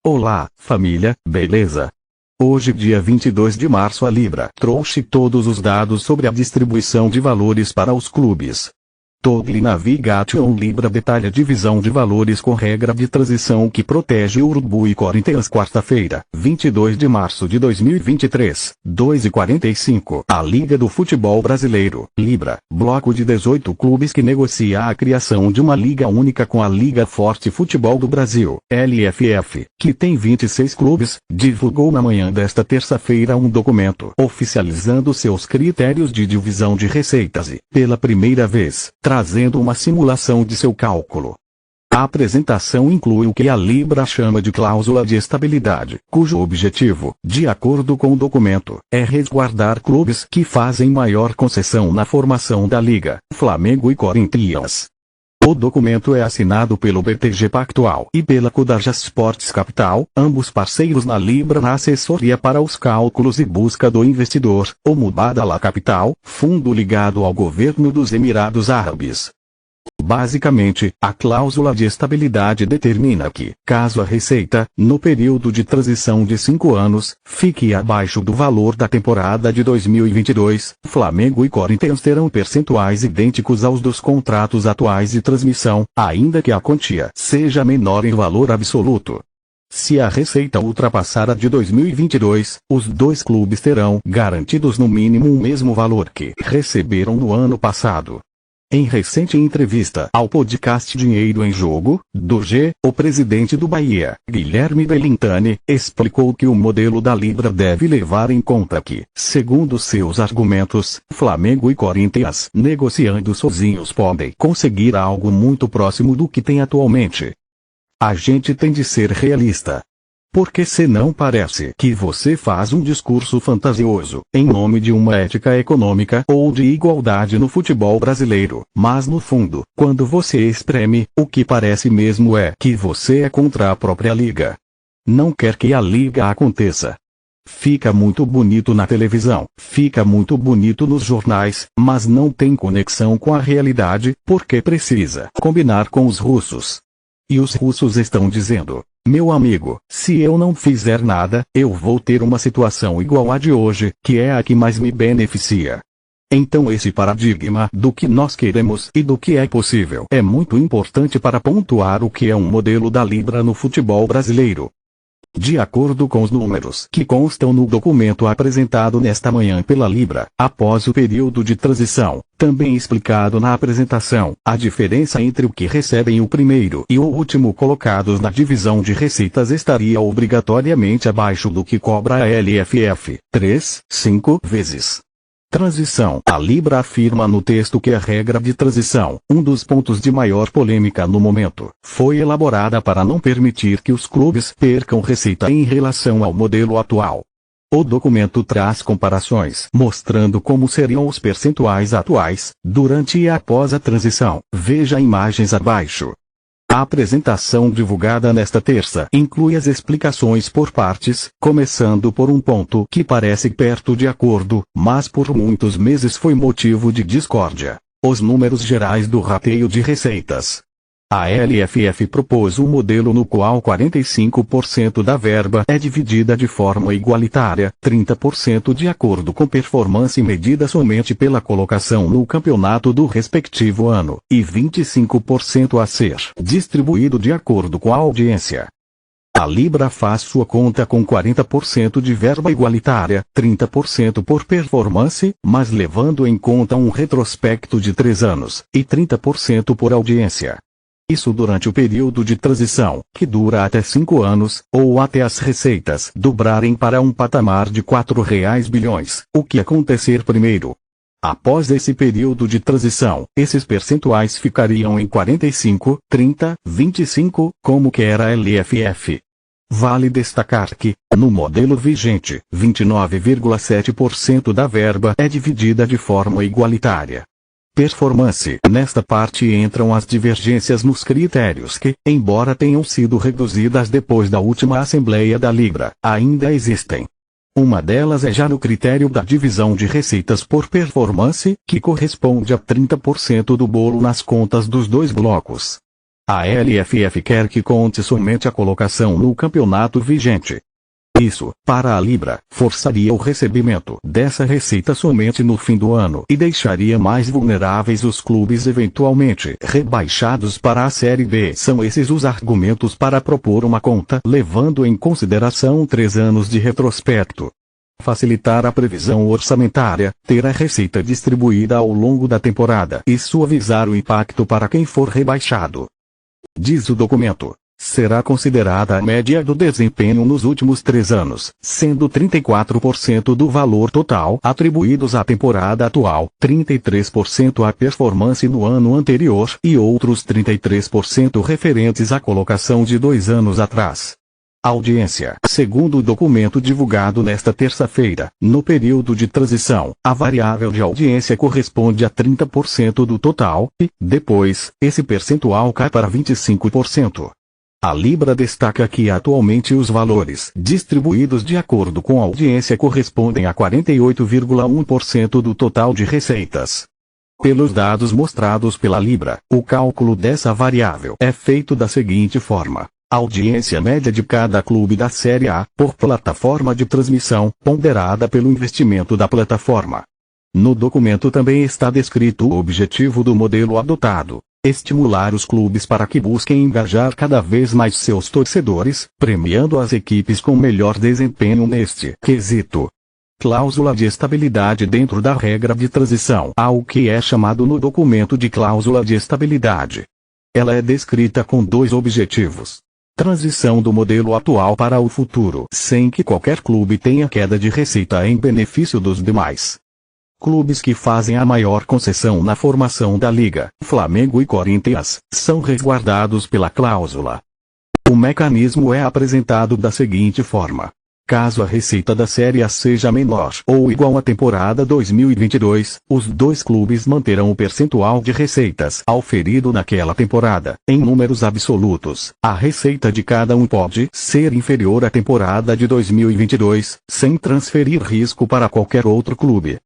Olá, família, beleza? Hoje, dia 22 de março, a Libra trouxe todos os dados sobre a distribuição de valores para os clubes. Toggle Navigation Libra detalha a divisão de valores com regra de transição que protege o Urubu e Corinthians. Quarta-feira, 22 de março de 2023, 2h45. A Liga do Futebol Brasileiro, Libra, bloco de 18 clubes que negocia a criação de uma liga única com a Liga Forte Futebol do Brasil, LFF, que tem 26 clubes, divulgou na manhã desta terça-feira um documento oficializando seus critérios de divisão de receitas e, pela primeira vez, trazendo uma simulação de seu cálculo. A apresentação inclui o que a Libra chama de cláusula de estabilidade, cujo objetivo, de acordo com o documento, é resguardar clubes que fazem maior concessão na formação da liga, Flamengo e Corinthians. O documento é assinado pelo BTG Pactual e pela Kodaja Sports Capital, ambos parceiros na Libra na assessoria para os cálculos e busca do investidor, o Mubadala Capital, fundo ligado ao governo dos Emirados Árabes. Basicamente, a cláusula de estabilidade determina que, caso a receita, no período de transição de 5 anos, fique abaixo do valor da temporada de 2022, Flamengo e Corinthians terão percentuais idênticos aos dos contratos atuais de transmissão, ainda que a quantia seja menor em valor absoluto. Se a receita ultrapassar a de 2022, os dois clubes terão garantidos no mínimo o mesmo valor que receberam no ano passado. Em recente entrevista ao podcast Dinheiro em Jogo, do G, o presidente do Bahia, Guilherme Bellintani, explicou que o modelo da Libra deve levar em conta que, segundo seus argumentos, Flamengo e Corinthians, negociando sozinhos, podem conseguir algo muito próximo do que tem atualmente. A gente tem de ser realista. Porque senão parece que você faz um discurso fantasioso, em nome de uma ética econômica ou de igualdade no futebol brasileiro, mas no fundo, quando você espreme, o que parece mesmo é que você é contra a própria liga. Não quer que a liga aconteça. Fica muito bonito na televisão, fica muito bonito nos jornais, mas não tem conexão com a realidade, porque precisa combinar com os russos. E os russos estão dizendo: meu amigo, se eu não fizer nada, eu vou ter uma situação igual à de hoje, que é a que mais me beneficia. Então esse paradigma do que nós queremos e do que é possível é muito importante para pontuar o que é um modelo da Libra no futebol brasileiro. De acordo com os números que constam no documento apresentado nesta manhã pela Libra, após o período de transição, também explicado na apresentação, a diferença entre o que recebem o primeiro e o último colocados na divisão de receitas estaria obrigatoriamente abaixo do que cobra a LFF, 5 vezes. Transição. A Libra afirma no texto que a regra de transição, um dos pontos de maior polêmica no momento, foi elaborada para não permitir que os clubes percam receita em relação ao modelo atual. O documento traz comparações mostrando como seriam os percentuais atuais, durante e após a transição. Veja imagens abaixo. A apresentação divulgada nesta terça inclui as explicações por partes, começando por um ponto que parece perto de acordo, mas por muitos meses foi motivo de discórdia: os números gerais do rateio de receitas. A LFF propôs um modelo no qual 45% da verba é dividida de forma igualitária, 30% de acordo com performance medida somente pela colocação no campeonato do respectivo ano, e 25% a ser distribuído de acordo com a audiência. A Libra faz sua conta com 40% de verba igualitária, 30% por performance, mas levando em conta um retrospecto de 3 anos, e 30% por audiência. Isso durante o período de transição, que dura até 5 anos, ou até as receitas dobrarem para um patamar de R$ bilhões, o que acontecer primeiro. Após esse período de transição, esses percentuais ficariam em 45, 30, 25, como que era a LFF. Vale destacar que, no modelo vigente, 29,7% da verba é dividida de forma igualitária. Performance. Nesta parte entram as divergências nos critérios que, embora tenham sido reduzidas depois da última Assembleia da Libra, ainda existem. Uma delas é já no critério da divisão de receitas por performance, que corresponde a 30% do bolo nas contas dos dois blocos. A LFF quer que conte somente a colocação no campeonato vigente. Isso, para a Libra, forçaria o recebimento dessa receita somente no fim do ano e deixaria mais vulneráveis os clubes eventualmente rebaixados para a Série B. São esses os argumentos para propor uma conta levando em consideração 3 anos de retrospecto. Facilitar a previsão orçamentária, ter a receita distribuída ao longo da temporada e suavizar o impacto para quem for rebaixado. Diz o documento. Será considerada a média do desempenho nos últimos 3 anos, sendo 34% do valor total atribuídos à temporada atual, 33% à performance no ano anterior e outros 33% referentes à colocação de 2 anos atrás. Audiência. Segundo o documento divulgado nesta terça-feira, no período de transição, a variável de audiência corresponde a 30% do total, e, depois, esse percentual cai para 25%. A Libra destaca que atualmente os valores distribuídos de acordo com a audiência correspondem a 48,1% do total de receitas. Pelos dados mostrados pela Libra, o cálculo dessa variável é feito da seguinte forma. Audiência média de cada clube da Série A, por plataforma de transmissão, ponderada pelo investimento da plataforma. No documento também está descrito o objetivo do modelo adotado. Estimular os clubes para que busquem engajar cada vez mais seus torcedores, premiando as equipes com melhor desempenho neste quesito. Cláusula de estabilidade dentro da regra de transição. Há o que é chamado no documento de cláusula de estabilidade. Ela é descrita com 2 objetivos. Transição do modelo atual para o futuro, sem que qualquer clube tenha queda de receita em benefício dos demais. Clubes que fazem a maior concessão na formação da liga, Flamengo e Corinthians, são resguardados pela cláusula. O mecanismo é apresentado da seguinte forma. Caso a receita da Série A seja menor ou igual à temporada 2022, os 2 clubes manterão o percentual de receitas auferido naquela temporada. Em números absolutos, a receita de cada um pode ser inferior à temporada de 2022, sem transferir risco para qualquer outro clube.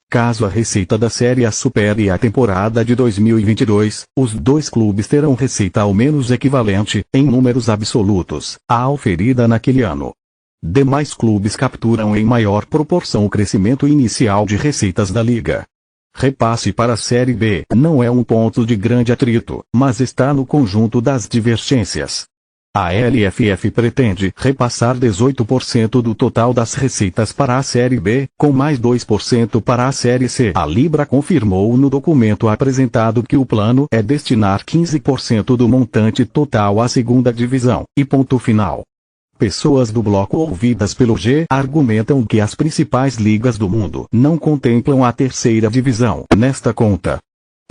Caso a receita da Série A supere a temporada de 2022, os 2 clubes terão receita ao menos equivalente, em números absolutos, à auferida naquele ano. Demais clubes capturam em maior proporção o crescimento inicial de receitas da liga. Repasse para a Série B não é um ponto de grande atrito, mas está no conjunto das divergências. A LFF pretende repassar 18% do total das receitas para a Série B, com mais 2% para a Série C. A Libra confirmou no documento apresentado que o plano é destinar 15% do montante total à segunda divisão, e ponto final. Pessoas do bloco ouvidas pelo G argumentam que as principais ligas do mundo não contemplam a terceira divisão nesta conta.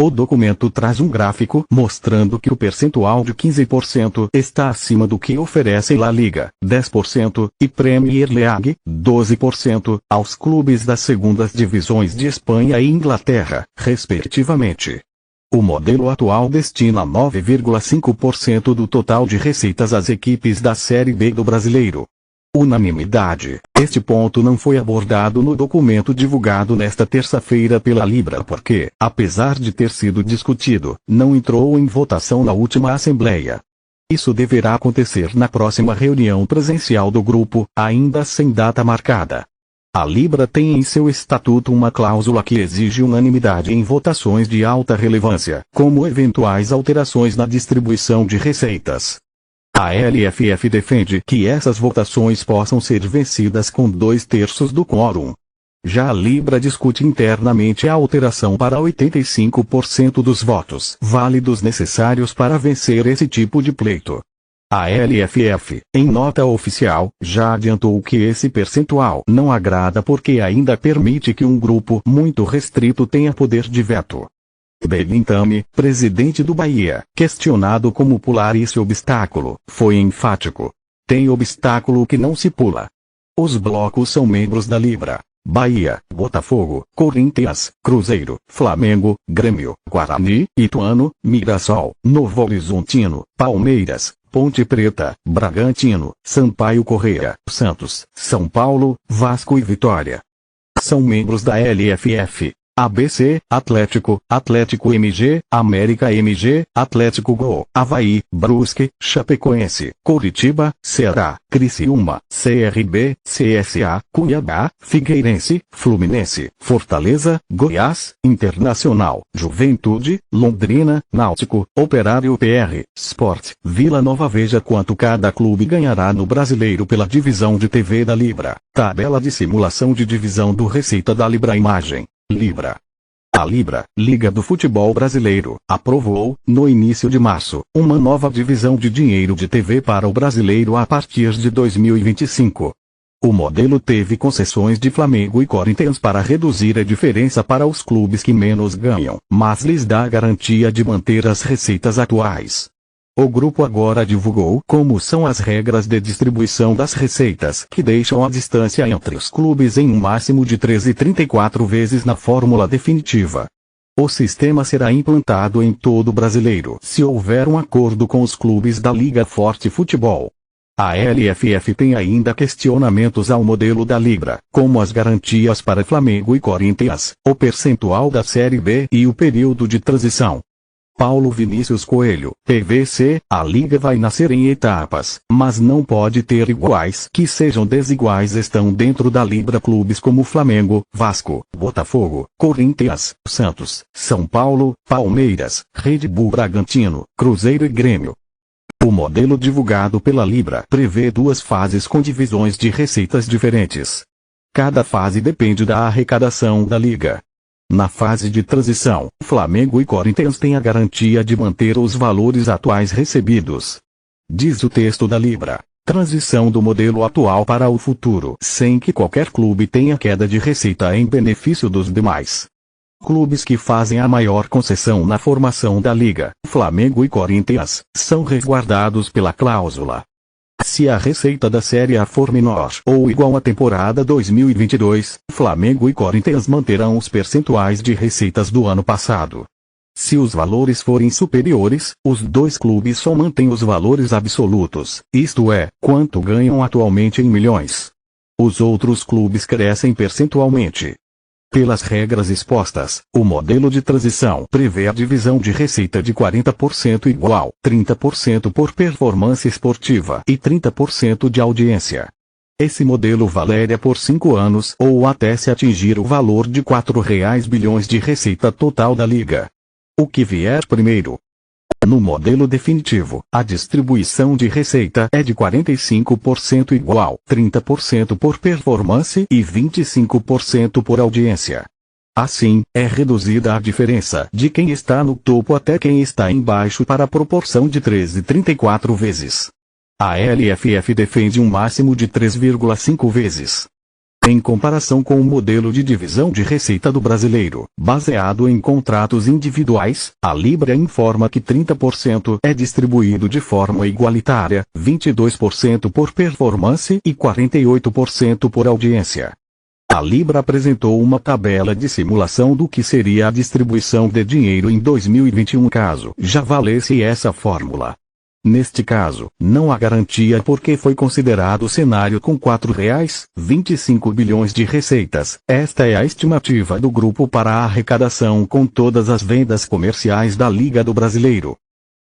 O documento traz um gráfico mostrando que o percentual de 15% está acima do que oferece La Liga, 10%, e Premier League, 12%, aos clubes das segundas divisões de Espanha e Inglaterra, respectivamente. O modelo atual destina 9,5% do total de receitas às equipes da Série B do Brasileiro. Unanimidade. Este ponto não foi abordado no documento divulgado nesta terça-feira pela Libra porque, apesar de ter sido discutido, não entrou em votação na última Assembleia. Isso deverá acontecer na próxima reunião presencial do grupo, ainda sem data marcada. A Libra tem em seu estatuto uma cláusula que exige unanimidade em votações de alta relevância, como eventuais alterações na distribuição de receitas. A LFF defende que essas votações possam ser vencidas com 2/3 do quórum. Já a Libra discute internamente a alteração para 85% dos votos válidos necessários para vencer esse tipo de pleito. A LFF, em nota oficial, já adiantou que esse percentual não agrada porque ainda permite que um grupo muito restrito tenha poder de veto. Belintani, presidente do Bahia, questionado como pular esse obstáculo, foi enfático. Tem obstáculo que não se pula. Os blocos são membros da Libra. Bahia, Botafogo, Corinthians, Cruzeiro, Flamengo, Grêmio, Guarani, Ituano, Mirassol, Novo Horizontino, Palmeiras, Ponte Preta, Bragantino, Sampaio Corrêa, Santos, São Paulo, Vasco e Vitória. São membros da LFF. ABC, Atlético, Atlético MG, América MG, Atlético Go, Avaí, Brusque, Chapecoense, Coritiba, Ceará, Criciúma, CRB, CSA, Cuiabá, Figueirense, Fluminense, Fortaleza, Goiás, Internacional, Juventude, Londrina, Náutico, Operário PR, Sport, Vila Nova. Veja quanto cada clube ganhará no Brasileiro pela divisão de TV da Libra. Tabela de simulação de divisão do Receita da Libra. Imagem. Libra. A Libra, Liga do Futebol Brasileiro, aprovou, no início de março, uma nova divisão de dinheiro de TV para o brasileiro a partir de 2025. O modelo teve concessões de Flamengo e Corinthians para reduzir a diferença para os clubes que menos ganham, mas lhes dá a garantia de manter as receitas atuais. O grupo agora divulgou como são as regras de distribuição das receitas, que deixam a distância entre os clubes em um máximo de 13,34 vezes na fórmula definitiva. O sistema será implantado em todo o brasileiro se houver um acordo com os clubes da Liga Forte Futebol. A LFF tem ainda questionamentos ao modelo da Libra, como as garantias para Flamengo e Corinthians, o percentual da Série B e o período de transição. Paulo Vinícius Coelho, PVC, a Liga vai nascer em etapas, mas não pode ter iguais que sejam desiguais. Estão dentro da Libra clubes como Flamengo, Vasco, Botafogo, Corinthians, Santos, São Paulo, Palmeiras, Red Bull Bragantino, Cruzeiro e Grêmio. O modelo divulgado pela Libra prevê duas fases com divisões de receitas diferentes. Cada fase depende da arrecadação da Liga. Na fase de transição, Flamengo e Corinthians têm a garantia de manter os valores atuais recebidos. Diz o texto da Libra: transição do modelo atual para o futuro, sem que qualquer clube tenha queda de receita em benefício dos demais. Clubes que fazem a maior concessão na formação da Liga, Flamengo e Corinthians, são resguardados pela cláusula. Se a receita da Série A for menor ou igual à temporada 2022, Flamengo e Corinthians manterão os percentuais de receitas do ano passado. Se os valores forem superiores, os dois clubes só mantêm os valores absolutos, isto é, quanto ganham atualmente em milhões. Os outros clubes crescem percentualmente. Pelas regras expostas, o modelo de transição prevê a divisão de receita de 40% igual, 30% por performance esportiva e 30% de audiência. Esse modelo valeria por 5 anos ou até se atingir o valor de R$ bilhões de receita total da Liga. O que vier primeiro? No modelo definitivo, a distribuição de receita é de 45% igual, 30% por performance e 25% por audiência. Assim, é reduzida a diferença de quem está no topo até quem está embaixo para a proporção de 13,34 vezes. A LFF defende um máximo de 3,5 vezes. Em comparação com o modelo de divisão de receita do brasileiro, baseado em contratos individuais, a Libra informa que 30% é distribuído de forma igualitária, 22% por performance e 48% por audiência. A Libra apresentou uma tabela de simulação do que seria a distribuição de dinheiro em 2021 caso já valesse essa fórmula. Neste caso, não há garantia porque foi considerado o cenário com R$4,25 bilhões de receitas. Esta é a estimativa do grupo para a arrecadação com todas as vendas comerciais da Liga do Brasileiro.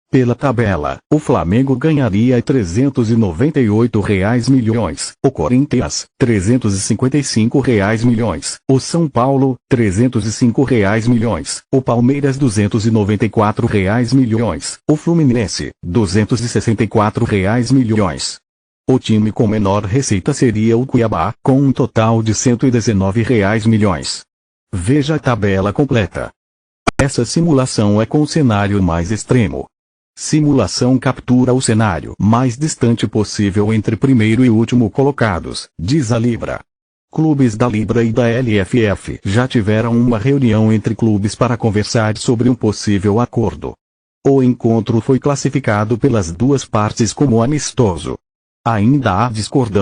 Pela tabela, o Flamengo ganharia R$398 milhões, o Corinthians, R$355 milhões, o São Paulo, R$305 milhões, o Palmeiras R$294 milhões, o Fluminense, R$264 milhões. O time com menor receita seria o Cuiabá, com um total de R$119 milhões. Veja a tabela completa. Essa simulação é com o cenário mais extremo. Simulação captura o cenário mais distante possível entre primeiro e último colocados, diz a Libra. Clubes da Libra e da LFF já tiveram uma reunião entre clubes para conversar sobre um possível acordo. O encontro foi classificado pelas duas partes como amistoso. Ainda há discordância